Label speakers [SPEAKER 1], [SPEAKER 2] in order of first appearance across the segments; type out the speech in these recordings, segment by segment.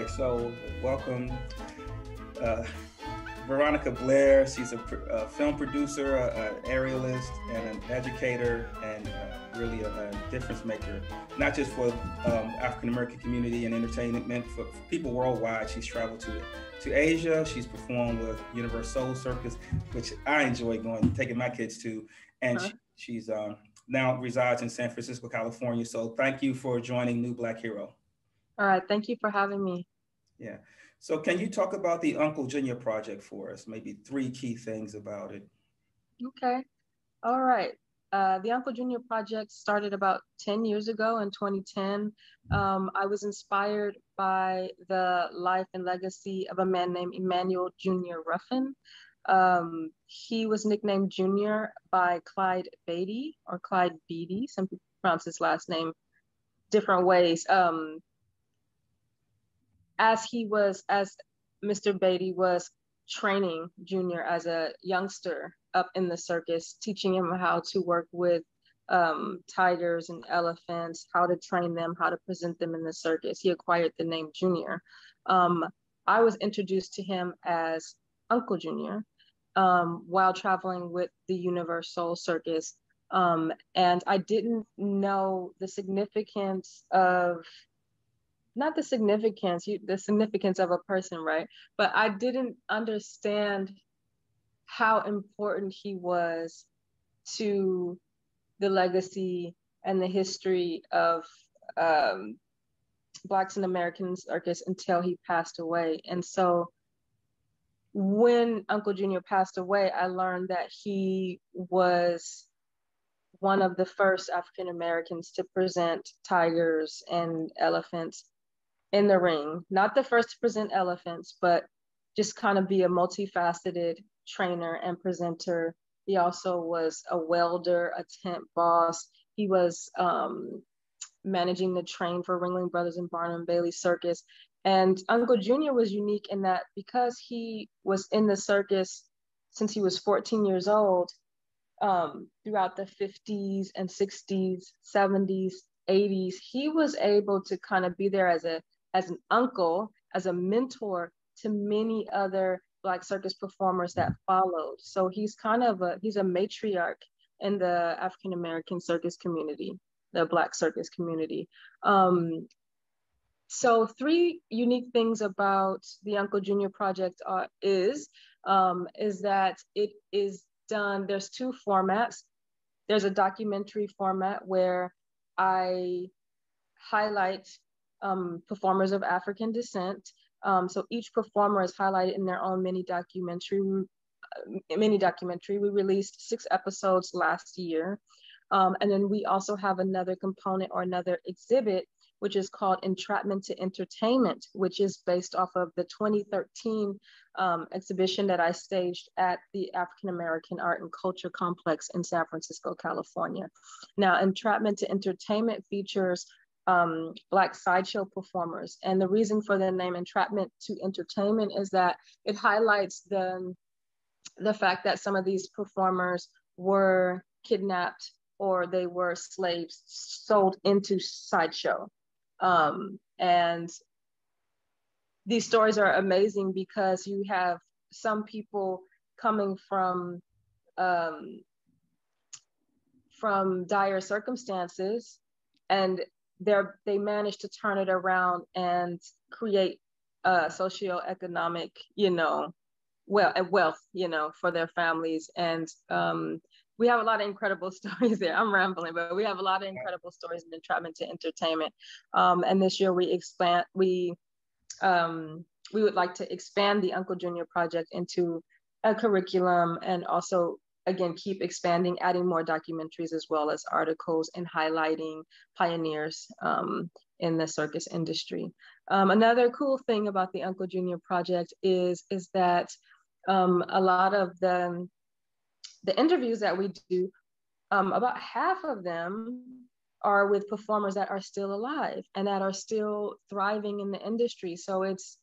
[SPEAKER 1] Okay, so welcome, uh, Veronica Blair. She's a film producer, an aerialist, and an educator, and really a difference maker, not just for African American community and entertainment, for people worldwide. She's traveled to Asia. She's performed with Universal Circus, which I enjoy taking my kids to, and she's now resides in San Francisco, California. So thank you for joining New Black Hero.
[SPEAKER 2] All right, thank you for having me.
[SPEAKER 1] Yeah. So can you talk about the Uncle Junior project for us? Maybe three key things about it.
[SPEAKER 2] Okay. All right. The Uncle Junior project started about 10 years ago in 2010. I was inspired by the life and legacy of a man named Emmanuel Jr. Ruffin. He was nicknamed Junior by Clyde Beatty or Clyde Beatty. Some people pronounce his last name different ways. As Mr. Beatty was training Junior as a youngster up in the circus, teaching him how to work with tigers and elephants, how to train them, how to present them in the circus, he acquired the name Junior. I was introduced to him as Uncle Junior while traveling with the Universal Circus. And I didn't know the significance of not the significance of a person, right? But I didn't understand how important he was to the legacy and the history of Blacks in American circus until he passed away. And so when Uncle Junior passed away, I learned that he was one of the first African Americans to present tigers and elephants in the ring. Not the first to present elephants, but just kind of be a multifaceted trainer and presenter. He also was a welder, a tent boss. He was managing the train for Ringling Brothers and Barnum Bailey Circus. And Uncle Junior was unique in that because he was in the circus since he was 14 years old, throughout the 50s and 60s, 70s, 80s, he was able to kind of be there as an uncle, as a mentor to many other Black circus performers that followed. So he's he's a matriarch in the African American circus community, the Black circus community. So three unique things about the Uncle Junior project is that it is done, there's two formats. There's a documentary format where I highlight performers of African descent. So each performer is highlighted in their own mini documentary. We released 6 episodes last year. And then we also have another component or another exhibit, which is called Entrapment to Entertainment, which is based off of the 2013 exhibition that I staged at the African American Art and Culture Complex in San Francisco, California. Now, Entrapment to Entertainment features Black sideshow performers. And the reason for the name Entrapment to Entertainment is that it highlights the fact that some of these performers were kidnapped or they were slaves sold into sideshow. And these stories are amazing because you have some people coming from dire circumstances, and they managed to turn it around and create socioeconomic, wealth, for their families. And we have a lot of incredible stories there. I'm rambling, but we have a lot of incredible stories in Entrapment to Entertainment. And this year we would like to expand the Uncle Junior project into a curriculum, and also, again, keep expanding, adding more documentaries as well as articles, and highlighting pioneers in the circus industry. Another cool thing about the Uncle Junior project is that a lot of the interviews that we do, about half of them are with performers that are still alive and that are still thriving in the industry. So it's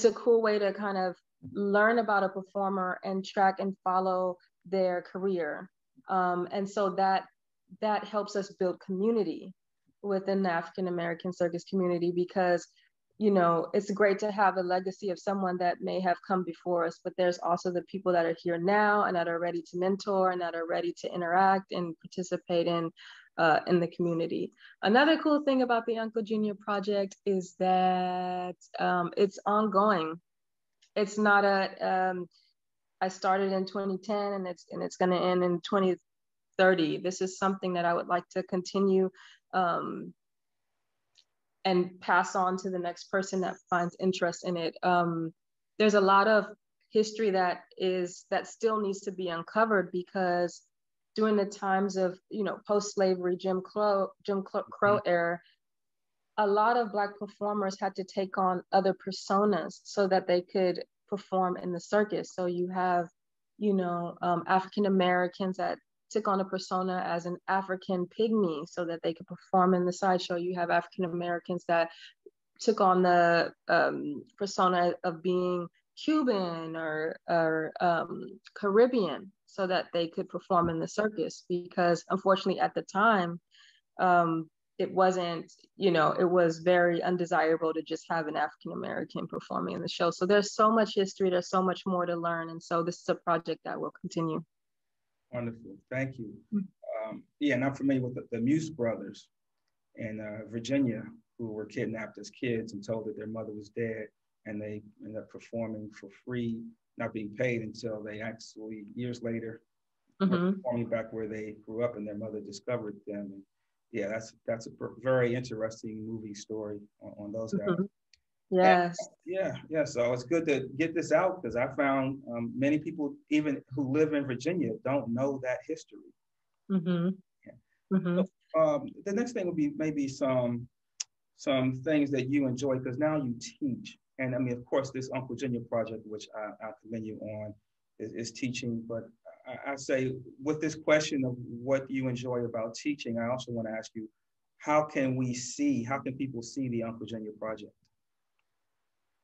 [SPEAKER 2] a cool way to kind of learn about a performer and track and follow their career. And so that helps us build community within the African American circus community, because it's great to have a legacy of someone that may have come before us, but there's also the people that are here now and that are ready to mentor and that are ready to interact and participate in the community. Another cool thing about the Uncle Junior project is that it's ongoing. It's not I started in 2010 and it's going to end in 2030. This is something that I would like to continue and pass on to the next person that finds interest in it. There's a lot of history that still needs to be uncovered, because during the times of, post-slavery Jim Crow era, a lot of Black performers had to take on other personas so that they could perform in the circus. So you have, African Americans that took on a persona as an African pygmy so that they could perform in the sideshow. You have African Americans that took on the persona of being Cuban or Caribbean so that they could perform in the circus, because unfortunately at the time, it wasn't, it was very undesirable to just have an African American performing in the show. So there's so much history, there's so much more to learn. And so this is a project that will continue.
[SPEAKER 1] Wonderful, thank you. Yeah, and I'm familiar with the Muse Brothers in Virginia, who were kidnapped as kids and told that their mother was dead, and they ended up performing for free, not being paid until they actually, years later, were performing back where they grew up, and their mother discovered them. And yeah, that's a very interesting movie story on those guys.
[SPEAKER 2] Yes.
[SPEAKER 1] And, yeah. So it's good to get this out, because I found many people, even who live in Virginia, don't know that history. So, the next thing would be maybe some things that you enjoy, because now you teach. And I mean, of course, this Uncle Junior project, which I commend you on, is teaching. But I say, with this question of what you enjoy about teaching, I also want to ask you, how can people see the Uncle Junior project?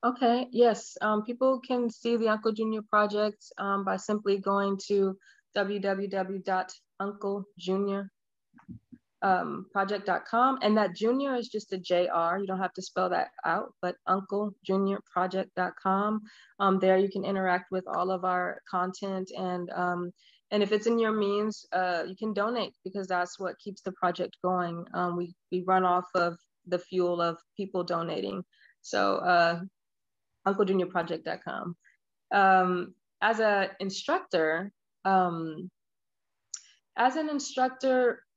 [SPEAKER 2] Okay, yes. People can see the Uncle Junior project by simply going to www.unclejuniorproject.com. And that junior is just a JR. You don't have to spell that out, but unclejuniorproject.com. There you can interact with all of our content. And if it's in your means, you can donate, because that's what keeps the project going. We run off of the fuel of people donating. So unclejuniorproject.com. As an instructor,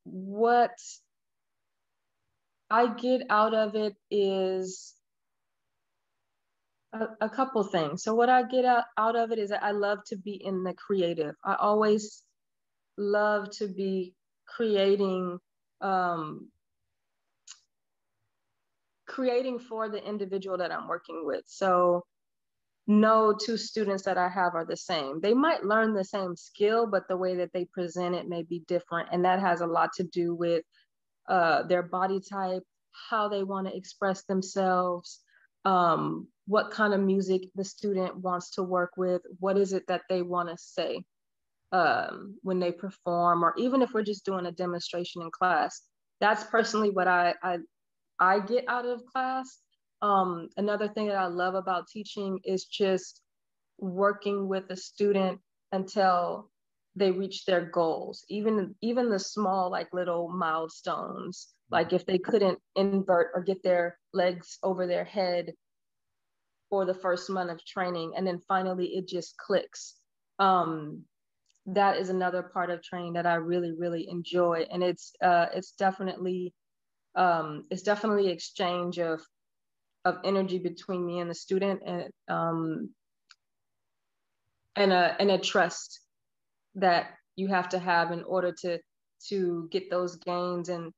[SPEAKER 2] what I get out of it is a couple things. So what I get out of it is that I love to be in the creative. I always love to be creating for the individual that I'm working with. So no two students that I have are the same. They might learn the same skill, but the way that they present it may be different. And that has a lot to do with their body type, how they want to express themselves, what kind of music the student wants to work with, what is it that they want to say when they perform, or even if we're just doing a demonstration in class. That's personally what I get out of class. Another thing that I love about teaching is just working with a student until they reach their goals, even the small, like little milestones, like if they couldn't invert or get their legs over their head for the first month of training, and then finally it just clicks. That is another part of training that I really, really enjoy. And it's definitely exchange of energy between me and the student, and a trust that you have to have in order to get those gains, and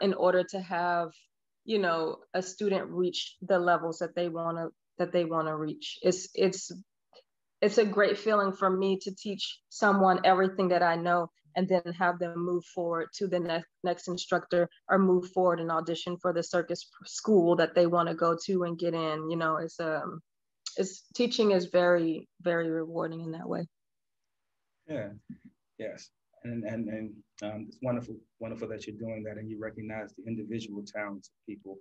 [SPEAKER 2] in order to have, a student reach the levels that they want to reach. It's a great feeling for me to teach someone everything that I know, and then have them move forward to the next instructor, or move forward and audition for the circus school that they want to go to and get in. Teaching is very, very rewarding in that way.
[SPEAKER 1] Yeah, yes, and it's wonderful that you're doing that, and you recognize the individual talents of people.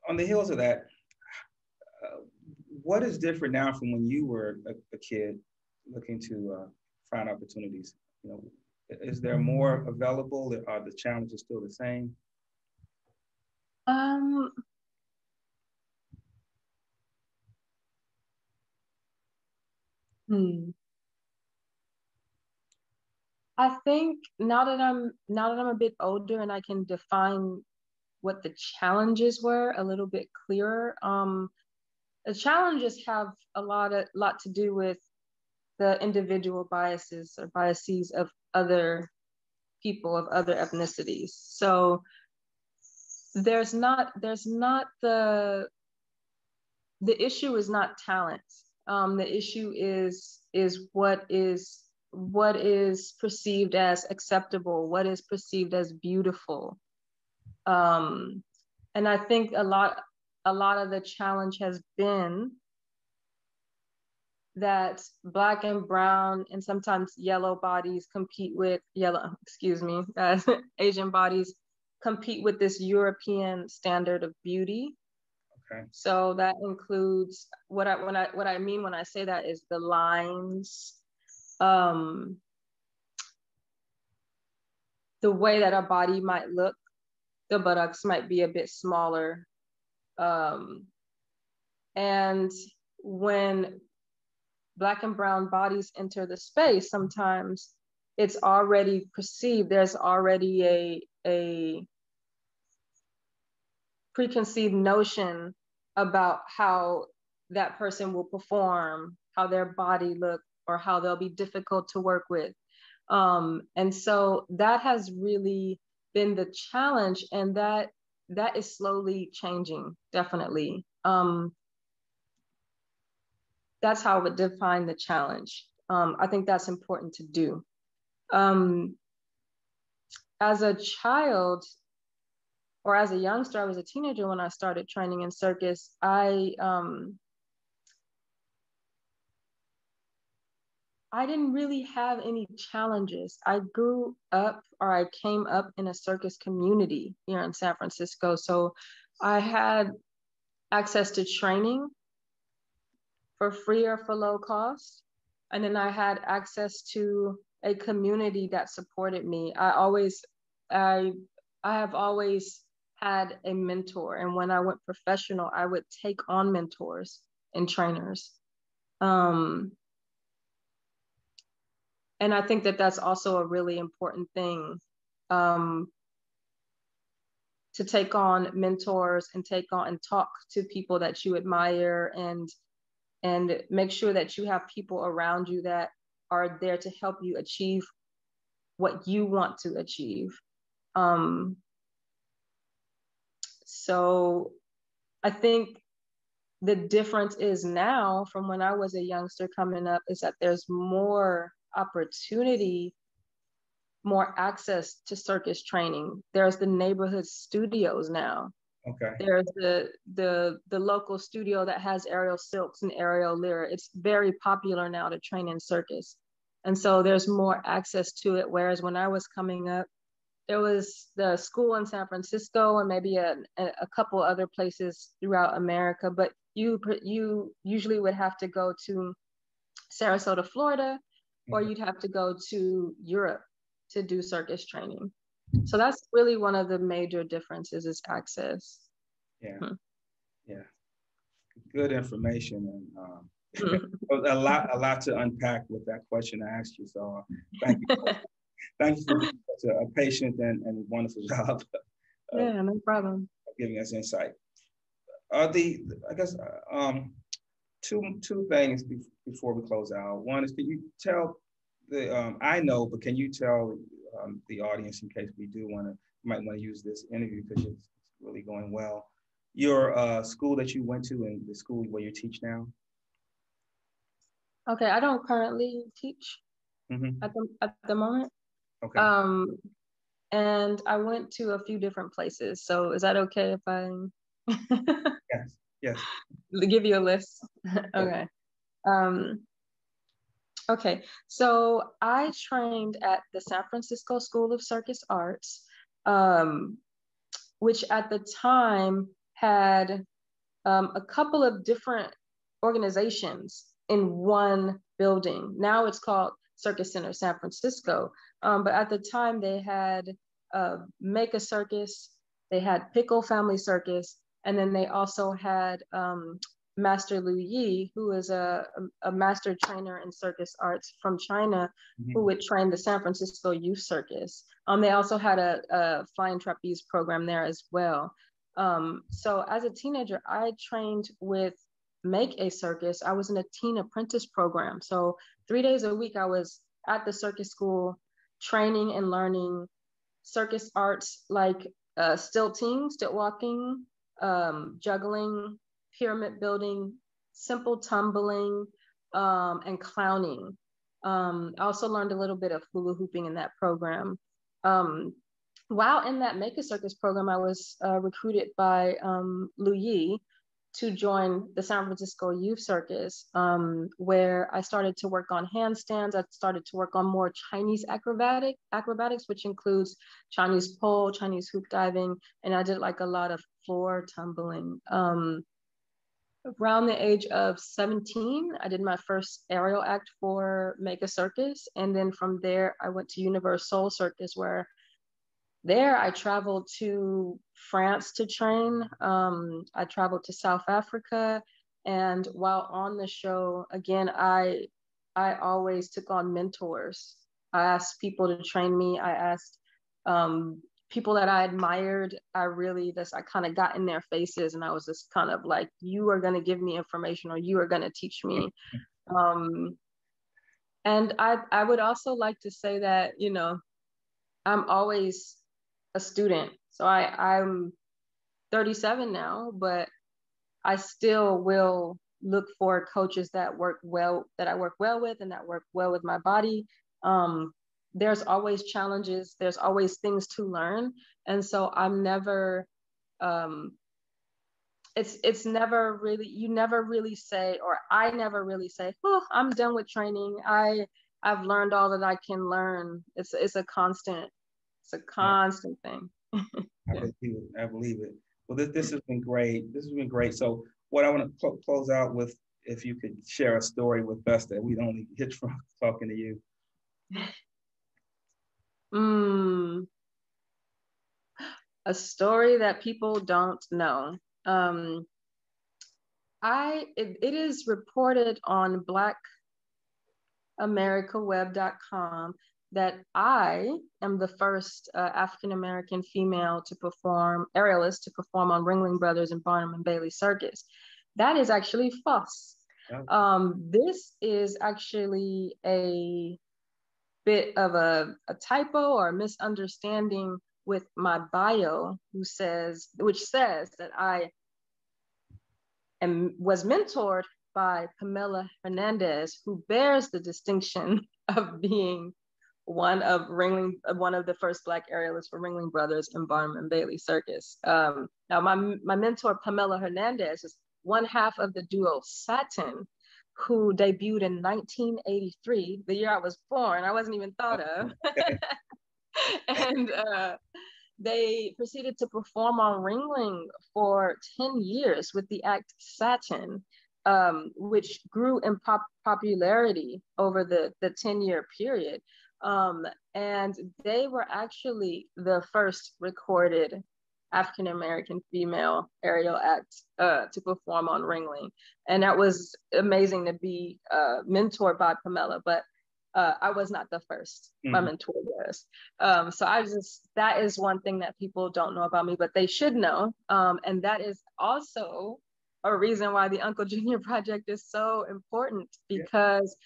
[SPEAKER 1] on the heels of that, what is different now from when you were a kid looking to find opportunities? You know, is there more available? Are the challenges still the same?
[SPEAKER 2] I think now that I'm a bit older and I can define what the challenges were a little bit clearer. The challenges have a lot to do with the individual biases or biases of other people of other ethnicities. So there's not the issue is not talent. The issue is what is perceived as acceptable, what is perceived as beautiful. And I think a lot of the challenge has been that Black and brown and sometimes yellow bodies Asian bodies compete with this European standard of beauty.
[SPEAKER 1] Okay.
[SPEAKER 2] So that includes what I mean when I say that is the lines, the way that a body might look. The buttocks might be a bit smaller. And when Black and brown bodies enter the space, sometimes it's already perceived, there's already a preconceived notion about how that person will perform, how their body look, or how they'll be difficult to work with. And so that has really been the challenge, and that is slowly changing, definitely. That's how I would define the challenge. I think that's important to do. As a child, or as a youngster, I was a teenager when I started training in circus. I didn't really have any challenges. I came up in a circus community here in San Francisco. So I had access to training for free or for low cost. And then I had access to a community that supported me. I have always had a mentor. And when I went professional, I would take on mentors and trainers. And I think that that's also a really important thing, to take on mentors and talk to people that you admire, and make sure that you have people around you that are there to help you achieve what you want to achieve. So I think the difference is now from when I was a youngster coming up is that there's more opportunity, more access to circus training. There's the neighborhood studios now.
[SPEAKER 1] Okay.
[SPEAKER 2] There's the local studio that has aerial silks and aerial lyre. It's very popular now to train in circus. And so there's more access to it. Whereas when I was coming up, there was the school in San Francisco and maybe a couple other places throughout America, but you usually would have to go to Sarasota, Florida, or you'd have to go to Europe to do circus training. So that's really one of the major differences is access.
[SPEAKER 1] Yeah, yeah, good information, and a lot to unpack with that question I asked you. So thank you, thank you for such a patient and wonderful job.
[SPEAKER 2] Yeah, no problem.
[SPEAKER 1] Giving us insight. Two things before we close out. One is, can you tell I know, but can you tell the audience, in case we might want to use this interview because it's really going well, your school that you went to and the school where you teach now?
[SPEAKER 2] Okay, I don't currently teach at the moment.
[SPEAKER 1] Okay.
[SPEAKER 2] And I went to a few different places. So is that okay if I
[SPEAKER 1] Yes.
[SPEAKER 2] give you a list? Okay. Okay, so I trained at the San Francisco School of Circus Arts, which at the time had a couple of different organizations in one building. Now it's called Circus Center San Francisco. But at the time they had Make a Circus, they had Pickle Family Circus, and then they also had Master Lu Yi, who is a master trainer in circus arts from China, who would train the San Francisco Youth Circus. They also had a flying trapeze program there as well. So as a teenager, I trained with Make a Circus. I was in a teen apprentice program. So 3 days a week, I was at the circus school training and learning circus arts like stilting, stilt walking, juggling, pyramid building, simple tumbling, and clowning. I also learned a little bit of hula hooping in that program. While in that Make a Circus program, I was recruited by Lu Yi to join the San Francisco Youth Circus, where I started to work on handstands. I started to work on more Chinese acrobatics, which includes Chinese pole, Chinese hoop diving, and I did like a lot of floor tumbling. Around the age of 17, I did my first aerial act for Make a Circus. And then from there, I went to Universal Circus, where there I traveled to France to train. I traveled to South Africa. And while on the show, again, I always took on mentors. I asked people to train me. I asked people that I admired. I kind of got in their faces, and I was just kind of like, you are going to give me information, or you are going to teach me. And I would also like to say that, you know, I'm always a student. So I'm 37 now, but I still will look for coaches that I work well with, and that work well with my body. There's always challenges. There's always things to learn. And so I'm never, it's never really, you never really say, or I never really say, oh, I'm done with training. I've learned all that I can learn. It's a constant thing.
[SPEAKER 1] I believe it. Well, this has been great. This has been great. So what I want to close out with, if you could share a story with us that we'd only hit from talking to you.
[SPEAKER 2] A story that people don't know. It is reported on blackamericaweb.com that I am the first African-American female aerialist to perform on Ringling Brothers and Barnum and Bailey Circus. That is actually false. Okay. This is actually a bit of a typo or a misunderstanding with my bio, which says that I was mentored by Pamela Hernandez, who bears the distinction of being one of the first Black aerialists for Ringling Brothers and Barnum and Bailey Circus. Now, my mentor Pamela Hernandez is one half of the duo Satin, who debuted in 1983, the year I was born. I wasn't even thought of. And they proceeded to perform on Ringling for 10 years with the act Satin, which grew in popularity over the 10-year period. And they were actually the first recorded African-American female aerial act to perform on Ringling. And that was amazing to be mentored by Pamela, but I was not the first. My mentor was. So that is one thing that people don't know about me, but they should know. And that is also a reason why the Uncle Junior Project is so important, because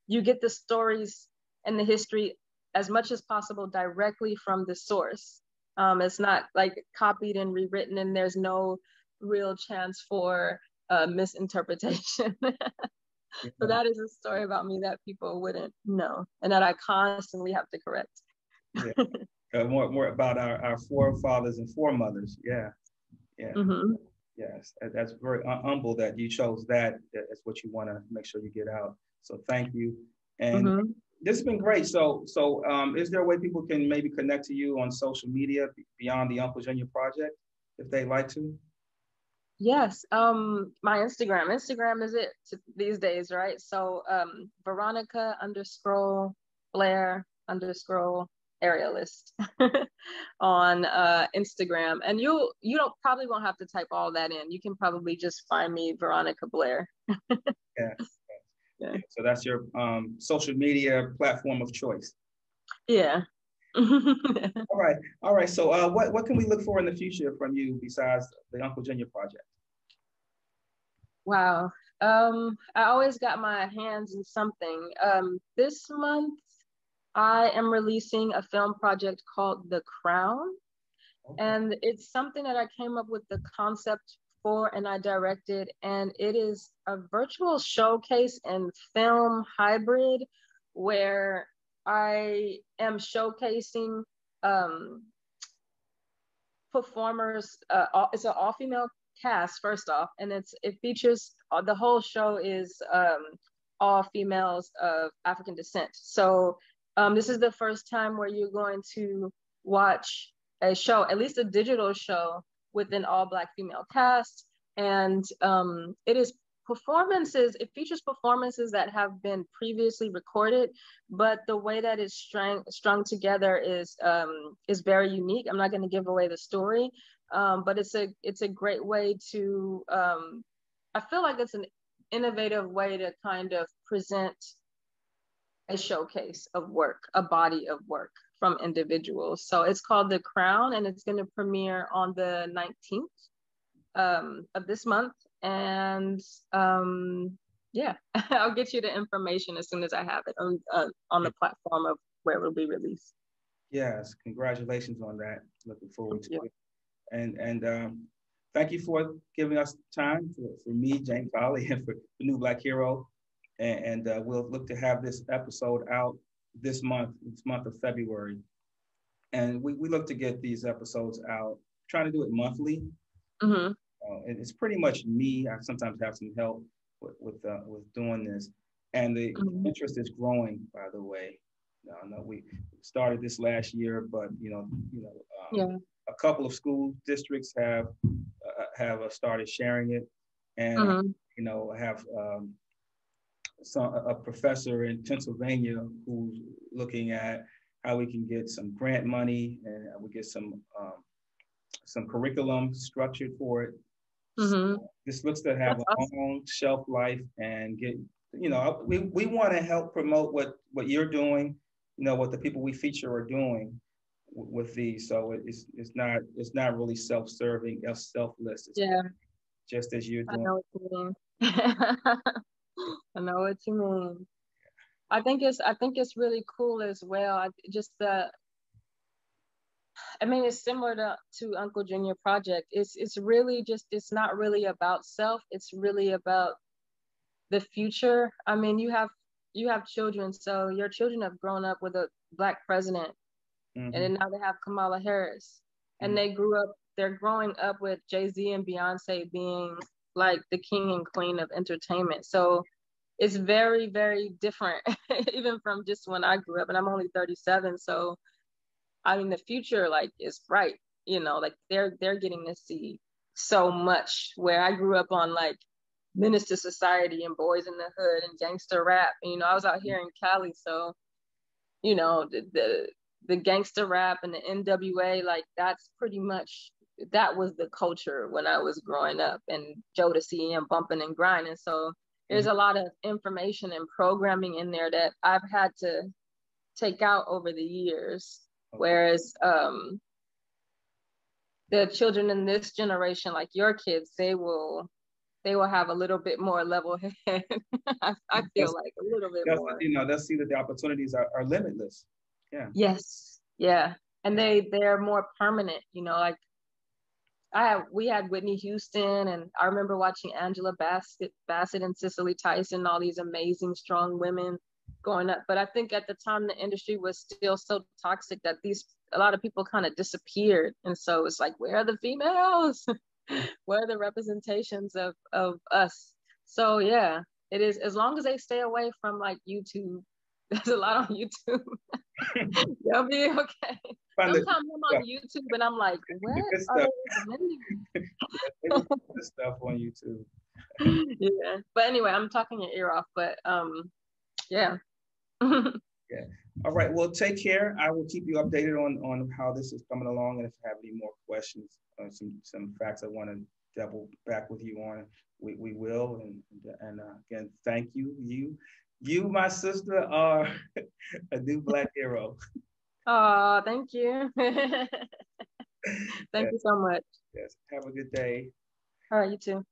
[SPEAKER 2] you get the stories and the history as much as possible directly from the source. It's not like copied and rewritten, and there's no real chance for misinterpretation. So that is a story about me that people wouldn't know, and that I constantly have to correct.
[SPEAKER 1] More about our forefathers and foremothers. Yes, that's very humble that you chose that as what you want to make sure you get out. So thank you. And this has been great. So is there a way people can maybe connect to you on social media beyond the Uncle Junior Project? if they'd like to?
[SPEAKER 2] Yes. My Instagram is it these days, right? So Veronica _ Blair _ aerialist on Instagram. And you don't probably won't have to type all that in. You can probably just find me Veronica Blair.
[SPEAKER 1] Yeah.
[SPEAKER 2] Yeah.
[SPEAKER 1] So that's your social media platform of choice.
[SPEAKER 2] Yeah.
[SPEAKER 1] All right. All right. So what can we look for in the future from you besides the Uncle Junior project?
[SPEAKER 2] Wow. I always got my hands in something. This month I am releasing a film project called The Crown.
[SPEAKER 1] Okay.
[SPEAKER 2] And it's something that I came up with the concept for and I directed. And it is a virtual showcase and film hybrid where I am showcasing performers. It's an all-female cast, first off, and it features the whole show is all females of African descent. So this is the first time where you're going to watch a show, at least a digital show, with an all Black female cast. And it features performances that have been previously recorded, but the way that it's strung together is very unique. I'm not going to give away the story, but it's a great way to, I feel like it's an innovative way to kind of present a showcase of work, a body of work from individuals. So it's called The Crown, and it's going to premiere on the 19th of this month. And yeah, I'll get you the information as soon as I have it on the platform of where it will be released.
[SPEAKER 1] Yes, congratulations on that. Looking forward to it. And thank you for giving us time for me, Jhames Holley, and for the New Black Hero. And we'll look to have this episode out this month of February. And we look to get these episodes out, trying to do it monthly.
[SPEAKER 2] Mm-hmm.
[SPEAKER 1] And it's pretty much me. I sometimes have some help with doing this. And the interest is growing, by the way. I know we started this last year, but a couple of school districts have started sharing it, and have a professor in Pennsylvania who's looking at how we can get some grant money and we get some curriculum structured for it.
[SPEAKER 2] Mm-hmm.
[SPEAKER 1] So this looks to have a long shelf life and get, we want to help promote what you're doing, what the people we feature are doing with these. So it's not really self-serving, selfless. It's just as you're doing.
[SPEAKER 2] I know what you mean. I know what you mean. I think it's really cool as well. It's similar to Uncle Junior project. It's really just, it's not really about self. It's really about the future. I mean, you have children, so your children have grown up with a Black president, and then now they have Kamala Harris, and they're growing up with Jay-Z and Beyonce being like the king and queen of entertainment. So it's very, very different, even from just when I grew up, and I'm only 37. So I mean, the future is bright, they're getting to see so much, where I grew up on Minister Society and Boys in the Hood and gangster rap. And, I was out here in Cali, so the gangster rap and the NWA, that's pretty much, that was the culture when I was growing up, and Jodeci and bumping and grinding. So there's a lot of information and programming in there that I've had to take out over the years. Whereas the children in this generation, like your kids, they will have a little bit more level head. I feel like a little bit more.
[SPEAKER 1] They'll see that the opportunities are limitless. Yeah.
[SPEAKER 2] Yes. Yeah. And they're more permanent, we had Whitney Houston, and I remember watching Angela Bassett and Cicely Tyson, all these amazing, strong women going up. But I think at the time the industry was still so toxic that a lot of people kind of disappeared. And so it's like, where are the females? Where are the representations of us? So yeah, it is, as long as they stay away from YouTube. There's a lot on YouTube. You'll be okay. Sometimes I'm on YouTube and I'm like, what are they recommending?
[SPEAKER 1] The stuff on YouTube.
[SPEAKER 2] Yeah. But anyway, I'm talking your ear off, but yeah.
[SPEAKER 1] Yeah. All right. Well, take care. I will keep you updated on how this is coming along, and if I have any more questions, some facts I want to double back with you on, we will. And again, thank you. You, my sister, are a new Black hero.
[SPEAKER 2] Oh, thank you. Thank you so much.
[SPEAKER 1] Yes. Have a good day.
[SPEAKER 2] All right, you too.